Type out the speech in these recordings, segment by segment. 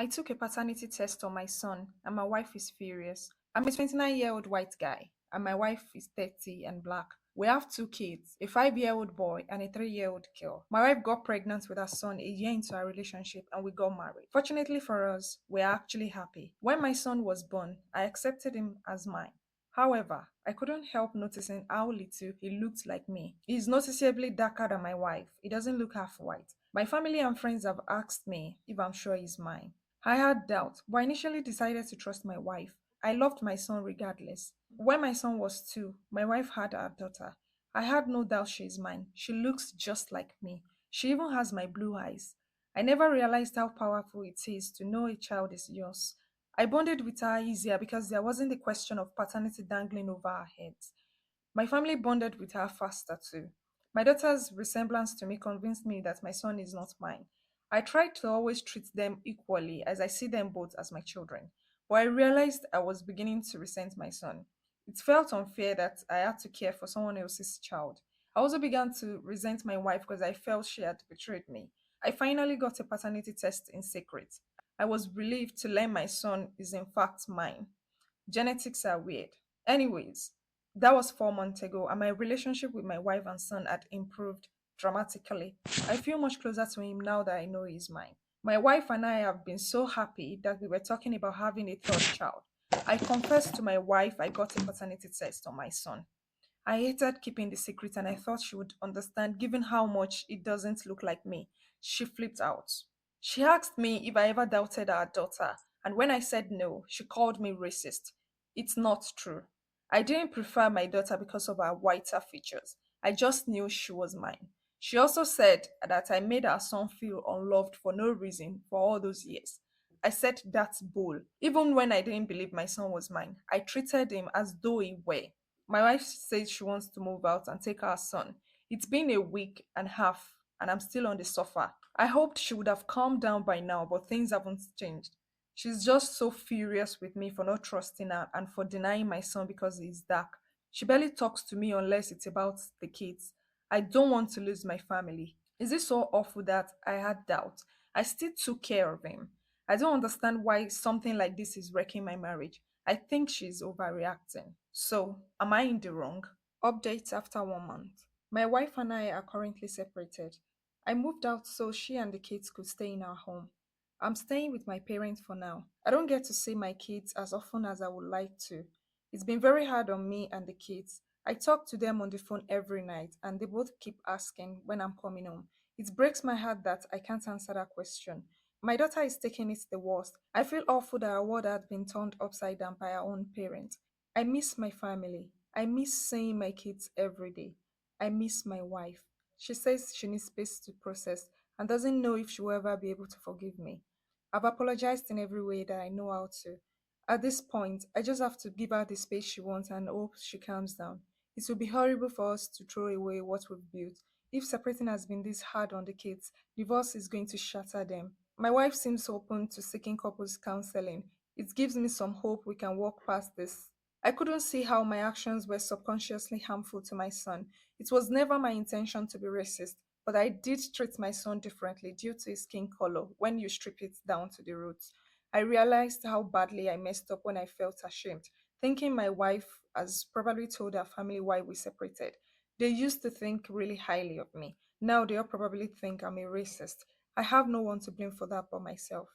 I took a paternity test on my son, and my wife is furious. I'm a 29-year-old white guy, and my wife is 30 and black. We have two kids, a 5-year-old boy and a 3-year-old girl. My wife got pregnant with our son a year into our relationship, and we got married. Fortunately for us, we're actually happy. When my son was born, I accepted him as mine. However, I couldn't help noticing how little he looked like me. He's noticeably darker than my wife. He doesn't look half white. My family and friends have asked me if I'm sure he's mine. I had doubts, but I initially decided to trust my wife. I loved my son regardless. When my son was 2, my wife had our daughter. I had no doubt she's mine. She looks just like me. She even has my blue eyes. I never realized how powerful it is to know a child is yours. I bonded with her easier because there wasn't the question of paternity dangling over our heads. My family bonded with her faster too. My daughter's resemblance to me convinced me that my son is not mine. I tried to always treat them equally as I see them both as my children, but I realized I was beginning to resent my son. It felt unfair that I had to care for someone else's child. I also began to resent my wife because I felt she had betrayed me. I finally got a paternity test in secret. I was relieved to learn my son is in fact mine. Genetics are weird. Anyways, that was 4 months ago, and my relationship with my wife and son had improved dramatically. I feel much closer to him now that I know he's mine. My wife and I have been so happy that we were talking about having a third child. I confessed to my wife I got a paternity test on my son. I hated keeping the secret and I thought she would understand given how much it doesn't look like me. She flipped out. She asked me if I ever doubted our daughter, and when I said no, she called me racist. It's not true. I didn't prefer my daughter because of her whiter features. I just knew she was mine. She also said that I made our son feel unloved for no reason for all those years. I said that's bull. Even when I didn't believe my son was mine, I treated him as though he were. My wife says she wants to move out and take our son. It's been a week and a half, and I'm still on the sofa. I hoped she would have calmed down by now, but things haven't changed. She's just so furious with me for not trusting her and for denying my son because he's dark. She barely talks to me unless it's about the kids. I don't want to lose my family. Is it so awful that I had doubt? I still took care of him. I don't understand why something like this is wrecking my marriage. I think she's overreacting. So, am I in the wrong? Updates after 1 month. My wife and I are currently separated. I moved out so she and the kids could stay in our home. I'm staying with my parents for now. I don't get to see my kids as often as I would like to. It's been very hard on me and the kids. I talk to them on the phone every night and they both keep asking when I'm coming home. It breaks my heart that I can't answer that question. My daughter is taking it the worst. I feel awful that our world had been turned upside down by our own parents. I miss my family. I miss seeing my kids every day. I miss my wife. She says she needs space to process and doesn't know if she will ever be able to forgive me. I've apologized in every way that I know how to. At this point, I just have to give her the space she wants and hope she calms down. It will be horrible for us to throw away what we've built. If separating has been this hard on the kids, divorce is going to shatter them. My wife seems open to seeking couples counseling. It gives me some hope we can walk past this. I couldn't see how my actions were subconsciously harmful to my son. It was never my intention to be racist, but I did treat my son differently due to his skin color when you strip it down to the roots. I realized how badly I messed up when I felt ashamed, thinking my wife has probably told her family why we separated. They used to think really highly of me. Now they all probably think I'm a racist. I have no one to blame for that but myself.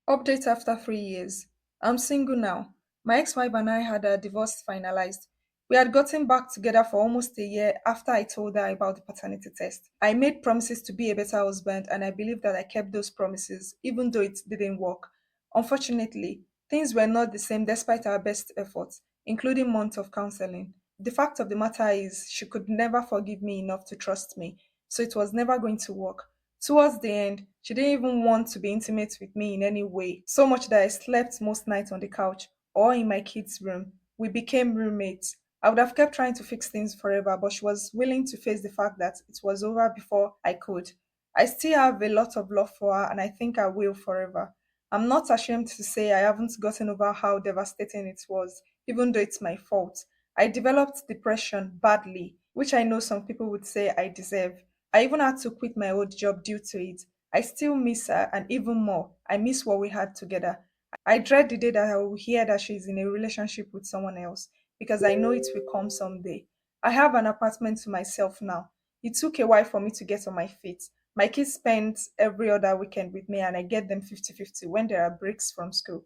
Update after 3 years. I'm single now. My ex wife and I had a divorce finalized. We had gotten back together for almost a year after I told her about the paternity test. I made promises to be a better husband, and I believe that I kept those promises, even though it didn't work. Unfortunately, things were not the same despite our best efforts, including months of counseling. The fact of the matter is, she could never forgive me enough to trust me, so it was never going to work. Towards the end, she didn't even want to be intimate with me in any way, so much that I slept most nights on the couch or in my kids' room. We became roommates. I would have kept trying to fix things forever, but she was willing to face the fact that it was over before I could. I still have a lot of love for her, and I think I will forever. I'm not ashamed to say I haven't gotten over how devastating it was, even though it's my fault. I developed depression badly, which I know some people would say I deserve. I even had to quit my old job due to it. I still miss her, and even more, I miss what we had together. I dread the day that I will hear that she's in a relationship with someone else because I know it will come someday. I have an apartment to myself now. It took a while for me to get on my feet. My kids spend every other weekend with me, and I get them 50-50 when there are breaks from school.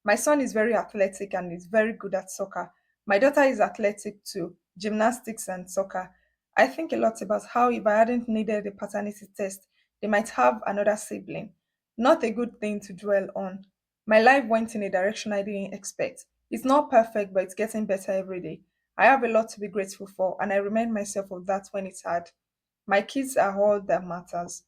My son is very athletic and is very good at soccer. My daughter is athletic too, gymnastics and soccer. I think a lot about how if I hadn't needed a paternity test, they might have another sibling. Not a good thing to dwell on. My life went in a direction I didn't expect. It's not perfect, but it's getting better every day. I have a lot to be grateful for, and I remind myself of that when it's hard. My kids are all that matters.